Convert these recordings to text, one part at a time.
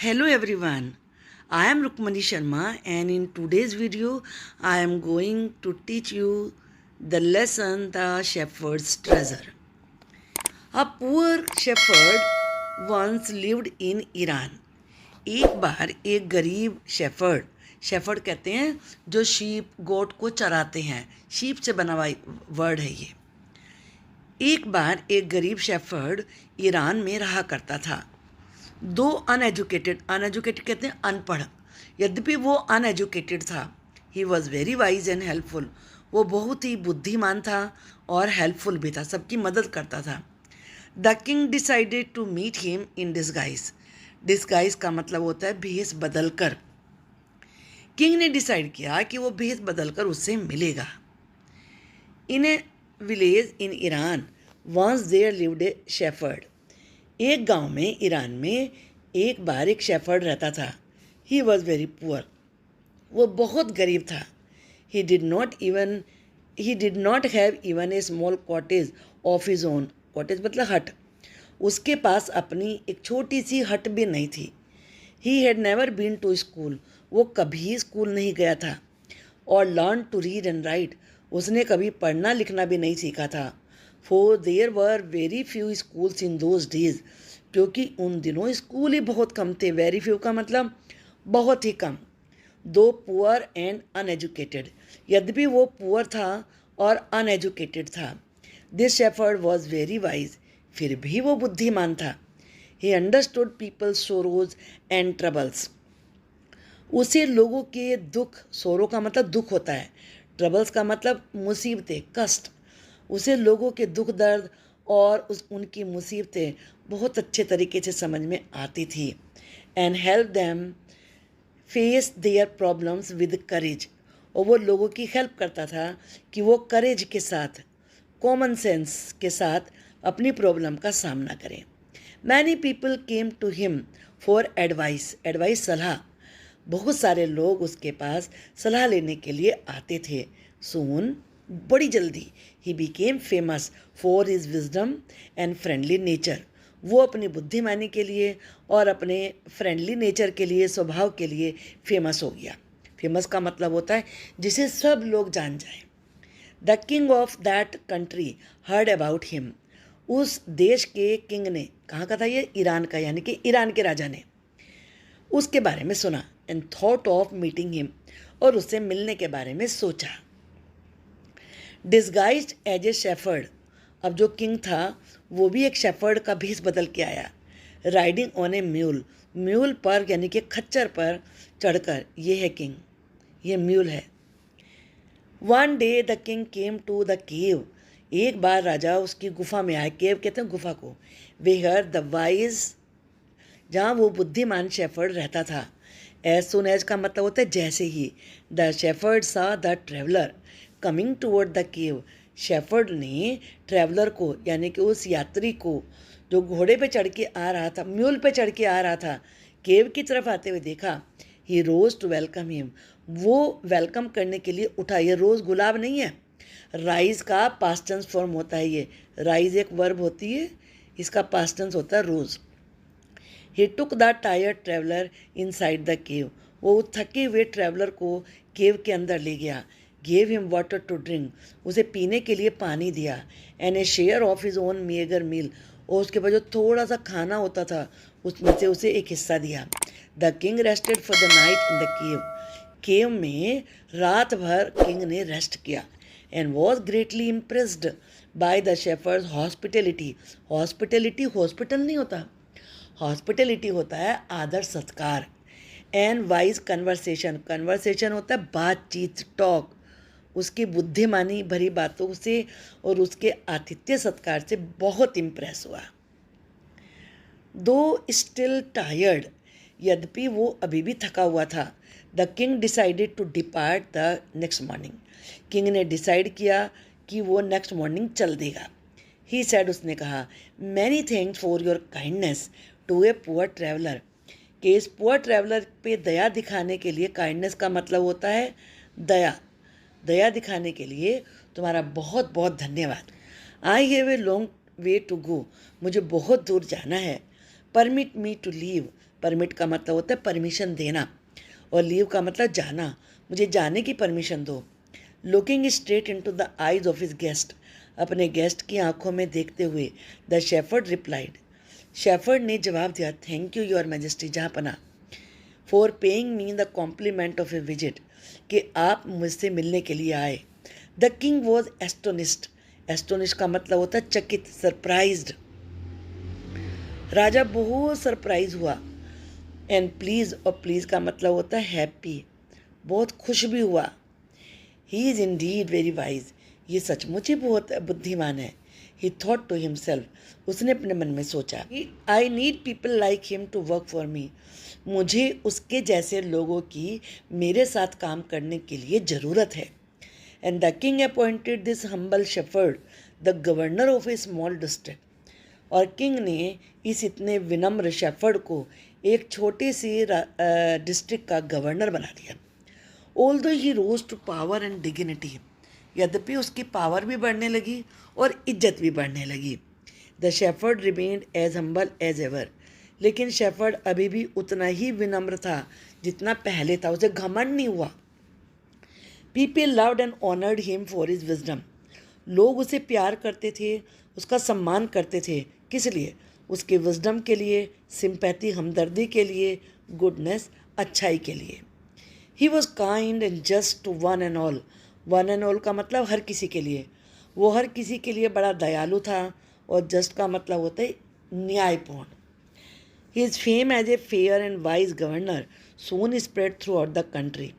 Hello everyone, I am Rukmani Sharma and in today's video I am going to teach you the lesson The Shepherd's Treasure. A poor shepherd once lived in Iran. एक बार एक गरीब shepherd कहते हैं जो sheep गोट को चराते हैं, sheep से बना हुआ वर्ड है ये। एक बार एक गरीब शेफर्ड ईरान में रहा करता था। दो अनएजुकेटेड कहते हैं अनपढ़, यद्यपि वो अनएजुकेटेड था। He was very wise and helpful, वो बहुत ही बुद्धिमान था और हेल्पफुल भी था, सबकी मदद करता था। The king decided to meet him in disguise. Disguise का मतलब होता है भेष बदल कर। किंग ने डिसाइड किया कि वो भेष बदल कर उससे मिलेगा। In a village in Iran once there lived a shepherd. एक गांव में ईरान में एक बार एक शेफर्ड रहता था। ही वॉज वेरी पुअर, वो बहुत गरीब था। He did not have even a small cottage of his own. Cottage मतलब हट, उसके पास अपनी एक छोटी सी हट भी नहीं थी। He had never been to school, वो कभी स्कूल नहीं गया था। और learn to read and write, उसने कभी पढ़ना लिखना भी नहीं सीखा था। For there were very few schools in those days, क्योंकि उन दिनों स्कूल ही बहुत कम थे। वेरी फ्यू का मतलब बहुत ही कम। दो पुअर एंड अनएजुकेटेड, यद्यपि वो पुअर था और अनएजुकेटेड था। This shepherd was very wise, फिर भी वो बुद्धिमान था। He understood people's sorrows and troubles, उसे लोगों के दुख, सोरो का मतलब दुख होता है, ट्रबल्स का मतलब मुसीबतें, कष्ट, उसे लोगों के दुख दर्द और उनकी मुसीबतें बहुत अच्छे तरीके से समझ में आती थी। And help them face their problems with courage, और वो लोगों की हेल्प करता था कि वो करेज के साथ, कॉमन सेंस के साथ अपनी प्रॉब्लम का सामना करें। Many people came to him for advice, advice सलाह, बहुत सारे लोग उसके पास सलाह लेने के लिए आते थे। सून, बड़ी जल्दी, he became famous for his wisdom and friendly nature, वो अपनी बुद्धिमानी के लिए और अपने फ्रेंडली नेचर के लिए, स्वभाव के लिए फेमस हो गया। फेमस का मतलब होता है जिसे सब लोग जान जाएं। The king of that country heard about him, उस देश के किंग ने, कहाँ का था ये, ईरान का, यानी कि ईरान के राजा ने उसके बारे में सुना। And thought of meeting him, और उससे मिलने के बारे में सोचा। डिस्गाइज्ड एज ए शेफर्ड, अब जो किंग था वो भी एक शेफर्ड का भेष बदल के आया। Riding on A mule, mule पर यानी कि खच्चर पर चढ़कर, ये है किंग, ये म्यूल है। One day the king came to the cave, एक बार राजा उसकी गुफा में आए। केव कहते हैं गुफा को। वेयर द वाइज, जहाँ वो बुद्धिमान शेफर्ड रहता था। एज सुन एज का मतलब होता है जैसे ही। द शेफर्ड सा the traveller coming toward the cave, shepherd ने ट्रैवलर को, यानी कि उस यात्री को जो घोड़े पे चढ़ के आ रहा था, म्यूल पे चढ़ के आ रहा था, केव की तरफ आते हुए देखा। ही रोज टू वेलकम हिम, वो वेलकम करने के लिए उठा। ये रोज़ गुलाब नहीं है, राइज का पास्ट टेंस फॉर्म होता है। ये राइज एक वर्ब होती है, इसका पास्ट टेंस होता है रोज़। He took the tired traveller inside the cave, वो थके हुए ट्रैवलर को केव के अंदर ले गया। Gave him water to drink, उसे पीने के लिए पानी दिया। And a share of his own meagre meal, और उसके बाद जो थोड़ा सा खाना होता था उसमें से उसे एक हिस्सा दिया। The king rested for the night in the cave, cave में रात भर किंग ने रेस्ट किया। And was greatly impressed by the shepherd hospitality. Hospitality hospital नहीं होता, हॉस्पिटलिटी होता है आदर सत्कार। एंड वाइज कन्वर्सेशन, कन्वर्सेशन होता है बातचीत, टॉक, उसकी बुद्धिमानी भरी बातों से और उसके आतिथ्य सत्कार से बहुत इम्प्रेस हुआ। दो स्टिल टायर्ड, यद्यपि वो अभी भी थका हुआ था। The king decided to depart the next morning, king ने डिसाइड किया कि वो नेक्स्ट मॉर्निंग चल देगा। ही सैड, उसने कहा, many thanks for your kindness to a poor traveller, कि इस पुअर ट्रैवलर पे दया दिखाने के लिए, काइंडनेस का मतलब होता है दया, दया दिखाने के लिए तुम्हारा बहुत बहुत धन्यवाद। I have a long way to go, मुझे बहुत दूर जाना है। Permit me to leave, permit का मतलब होता है परमिशन देना, और लीव का मतलब जाना, मुझे जाने की परमिशन दो। Looking straight into the eyes of his guest, अपने गेस्ट की आंखों में देखते हुए द शेफर्ड रिप्लाइड, शेफर्ड ने जवाब दिया, थैंक यू योर मैजेस्टी, जहाँपना, for paying me the compliment of a visit, कि आप मुझसे मिलने के लिए आए। The king was astonished, astonish का मतलब होता है चकित, सरप्राइज्ड, राजा बहुत सरप्राइज हुआ। एंड प्लीज, और प्लीज का मतलब होता है हैप्पी, बहुत खुश भी हुआ। He is Indeed very wise, ये सचमुच ही बहुत बुद्धिमान है। ही थॉट टू हिमसेल्फ, उसने अपने मन में सोचा, I need people like him to work for me, मुझे उसके जैसे लोगों की मेरे साथ काम करने के लिए ज़रूरत है। And the king appointed this humble shepherd the governor of A small district, और किंग ने इस इतने विनम्र शेफर्ड को एक छोटी सी डिस्ट्रिक्ट का गवर्नर बना दिया। Although he rose to power and dignity, यद्यपि उसकी पावर भी बढ़ने लगी और इज्जत भी बढ़ने लगी। The shepherd remained as humble as ever, लेकिन शेफर्ड अभी भी उतना ही विनम्र था जितना पहले था, उसे घमंड नहीं हुआ। People loved and honoured him for his wisdom, लोग उसे प्यार करते थे, उसका सम्मान करते थे, किस लिए? उसके विजडम के लिए, सिंपैथी हमदर्दी के लिए, गुडनेस अच्छाई के लिए। He was kind and just to one and all, one and all का मतलब हर किसी के लिए, वो हर किसी के लिए बड़ा दयालु था, और जस्ट का मतलब होता है न्यायपूर्ण। His fame as a fair and wise governor soon spread throughout the country,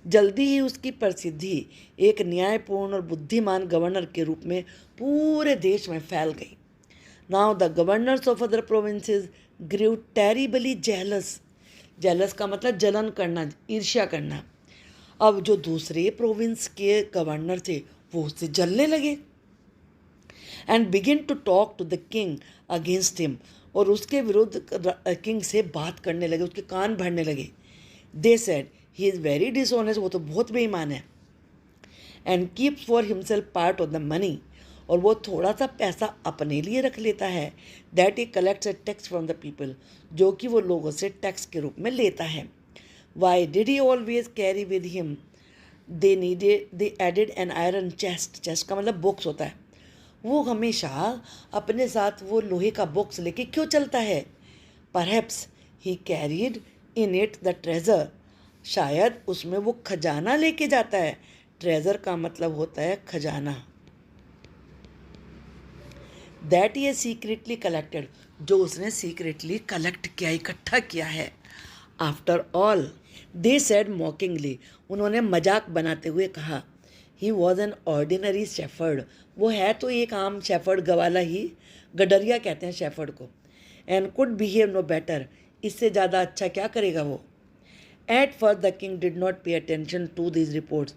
जल्दी ही उसकी प्रसिद्धि एक न्यायपूर्ण और बुद्धिमान गवर्नर के रूप में पूरे देश में फैल गई। Now the governors of other provinces grew terribly jealous, jealous का मतलब जलन करना, ईर्ष्या करना। अब जो दूसरे प्रोविंस के गवर्नर थे वो उससे जलने लगे। And begin to talk to the king against him, और उसके विरुद्ध किंग से बात करने लगे, उसके कान भरने लगे। They said he is very dishonest, वो तो बहुत बेईमान है। And keeps for himself part of the money, और वो थोड़ा सा पैसा अपने लिए रख लेता है। That he collects A tax from the people, जो कि वो लोगों से टैक्स के रूप में लेता है। Why did he always carry with him, they added an iron chest, chest का मतलब बॉक्स होता है, वो हमेशा अपने साथ वो लोहे का बॉक्स लेके क्यों चलता है? Perhaps he carried in it the treasure, शायद उसमें वो खजाना लेके जाता है। ट्रेजर का मतलब होता है खजाना। दैट ये सीक्रेटली कलेक्टेड, जो उसने सीक्रेटली कलेक्ट किया, इकट्ठा किया है। After all they said mockingly, उन्होंने मजाक बनाते हुए कहा, he was an ordinary shepherd, वो है तो एक आम शेफर्ड, गवाला ही, गडरिया कहते हैं शेफर्ड को। And could behave no better, इससे ज़्यादा अच्छा क्या करेगा वो। At first the king did not pay attention to this reports,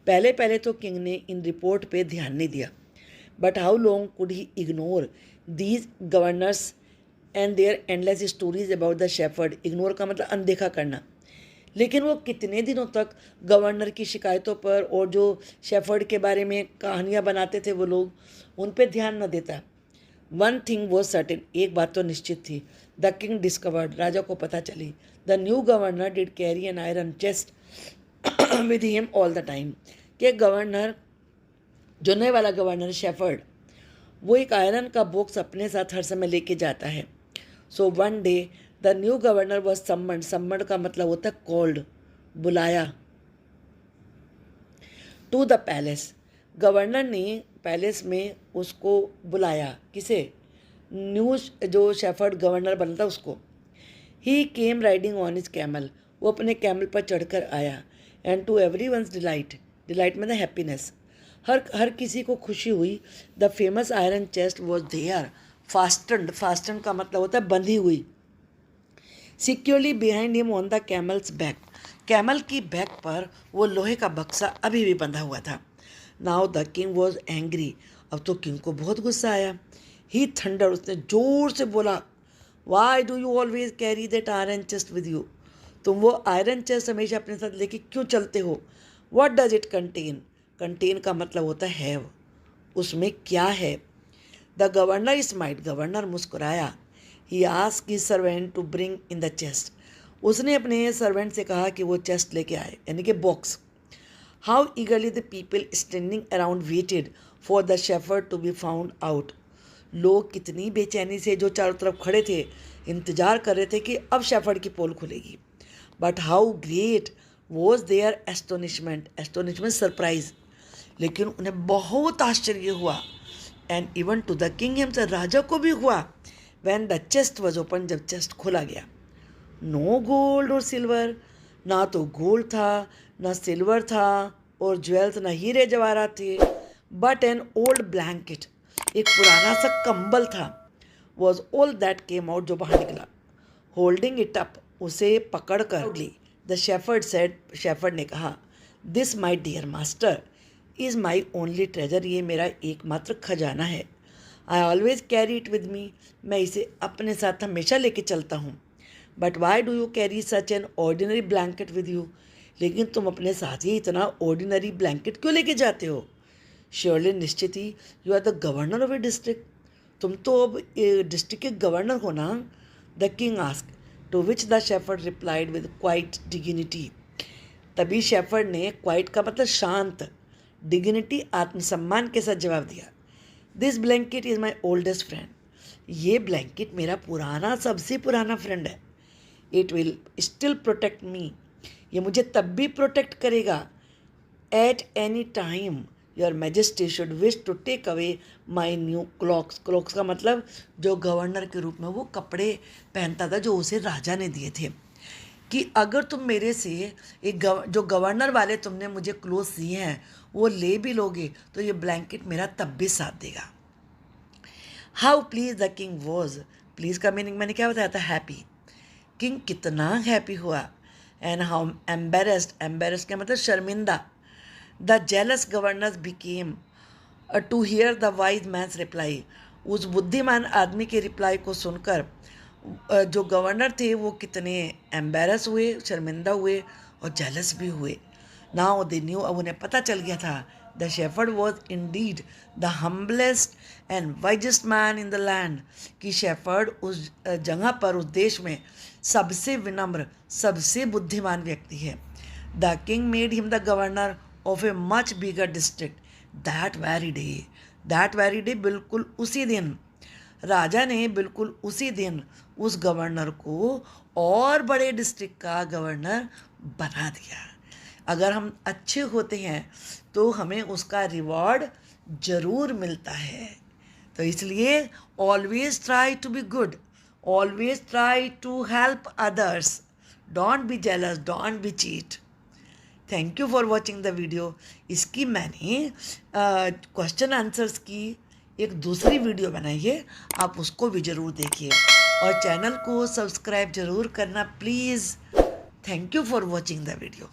पहले पहले तो किंग ने इन रिपोर्ट पे ध्यान नहीं दिया। But how long could he ignore these governors and their endless stories about the shepherd, ignore का मतलब अनदेखा करना। लेकिन वो कितने दिनों तक गवर्नर की शिकायतों पर और जो शेफर्ड के बारे में कहानियाँ बनाते थे वो लोग, उन पर ध्यान न देता। वन थिंग वॉज सर्टेन, एक बात तो निश्चित थी, द किंग डिस्कवर्ड, राजा को पता चली, the new governor did carry N iron chest with him all the time, कि गवर्नर, जो नए वाला गवर्नर शेफर्ड, वो एक आयरन का बॉक्स अपने साथ हर समय लेके जाता है। So one day the new governor was summoned, summoned का मतलब होता है कॉल्ड, बुलाया, टू द पैलेस, गवर्नर ने पैलेस में उसको बुलाया, किसे? न्यू जो शेफर्ड गवर्नर बनता उसको। He came riding on his camel, वो अपने कैमल पर चढ़कर आया। And to everyone's delight, delight में द हैप्पीनेस, हर किसी को खुशी हुई। The famous iron chest was there fastened, fastened का मतलब होता है बंधी हुई, securely behind him on the camel's back, camel की बैक पर वो लोहे का बक्सा अभी भी बंधा हुआ था। Now the king was angry, अब तो किंग को बहुत गुस्सा आया। ही थंडर, उसने जोर से बोला, Y do you always carry that iron chest with you, तुम वो आयरन चेस्ट हमेशा अपने साथ लेके क्यों चलते हो? What does it contain, contain का मतलब होता है हैव, उसमें क्या है? द गवर्नर स्माइल्ड, गवर्नर मुस्कुराया। He asked his servant to bring in the chest, उसने अपने सर्वेंट से कहा कि वो चेस्ट लेके आए, यानी कि box. How eagerly the people standing around waited for the shepherd to be found out. लोग कितनी बेचैनी से जो चारों तरफ खड़े थे इंतज़ार कर रहे थे कि अब शेफर्ड की पोल खुलेगी। But how great was their astonishment surprise. लेकिन उन्हें बहुत आश्चर्य हुआ, and even to the king himself, राजा को भी हुआ, when the chest was open, जब चेस्ट खोला गया। नो गोल्ड और सिल्वर, ना तो गोल्ड था ना सिल्वर था और ज्वेल्स ना हीरे जवाहरात थे, बट एन ओल्ड ब्लैंकेट, एक पुराना सा कंबल था, was all that came out, जो बाहर निकला। होल्डिंग इट अप, उसे पकड़ कर द शेफर्ड सेड, शेफर्ड ने कहा, this my dear master is my only treasure, ये मेरा एकमात्र खजाना है। I always carry it with me, मैं इसे अपने साथ हमेशा लेके चलता हूँ। But why do you carry such an ordinary blanket with you, लेकिन तुम अपने साथ ही इतना ऑर्डिनरी ब्लैंकेट क्यों लेके जाते हो। श्योरली, निश्चित ही, you are the governor of a district, तुम तो अब डिस्ट्रिक्ट के गवर्नर हो ना। The king ask, to which the shepherd replied with quiet dignity. तभी शेफर्ड ने, क्वाइट का मतलब शांत, डिग्निटी आत्मसम्मान के साथ जवाब दिया, this blanket is my oldest friend, ये ब्लैंकेट मेरा पुराना, सबसे पुराना फ्रेंड है। It will still protect me, ये मुझे तब भी प्रोटेक्ट करेगा। At any time your majesty should wish to take away my new clothes. Clothes का मतलब जो गवर्नर के रूप में वो कपड़े पहनता था, जो उसे राजा ने दिए थे, कि अगर तुम मेरे से एक जो गवर्नर वाले तुमने मुझे क्लोथ दिए हैं वो ले भी लोगे तो ये ब्लैंकेट मेरा तब भी साथ देगा। How pleased the king was, please का मीनिंग मैंने क्या बताया था, हैप्पी। किंग कितना हैप्पी हुआ। एंड हाउ एम्बेरस्ड का मतलब शर्मिंदा। The jealous governors became to hear the wise man's reply, उस बुद्धिमान आदमी के रिप्लाई को सुनकर जो गवर्नर थे वो कितने एम्बेरस हुए, शर्मिंदा हुए और जेलस भी हुए। नाउ दे न्यू, अब उन्हें पता चल गया था, the shepherd was Indeed the humblest and wisest man in the land, कि शेफर्ड उस जगह पर, उस देश में सबसे विनम्र, सबसे बुद्धिमान व्यक्ति है। The king made him the governor of a much bigger district that very day, बिल्कुल उसी दिन राजा ने, बिल्कुल उसी दिन उस गवर्नर को और बड़े डिस्ट्रिक्ट का गवर्नर बना दिया। अगर हम अच्छे होते हैं तो हमें उसका रिवॉर्ड ज़रूर मिलता है। तो इसलिए always try to be good, always try to help others, don't be jealous, don't be cheat. Thank you for watching the video. इसकी मैंने क्वेश्चन आंसर्स की एक दूसरी वीडियो बनाई है, आप उसको भी ज़रूर देखिए और चैनल को सब्सक्राइब ज़रूर करना please. Thank you for watching the video.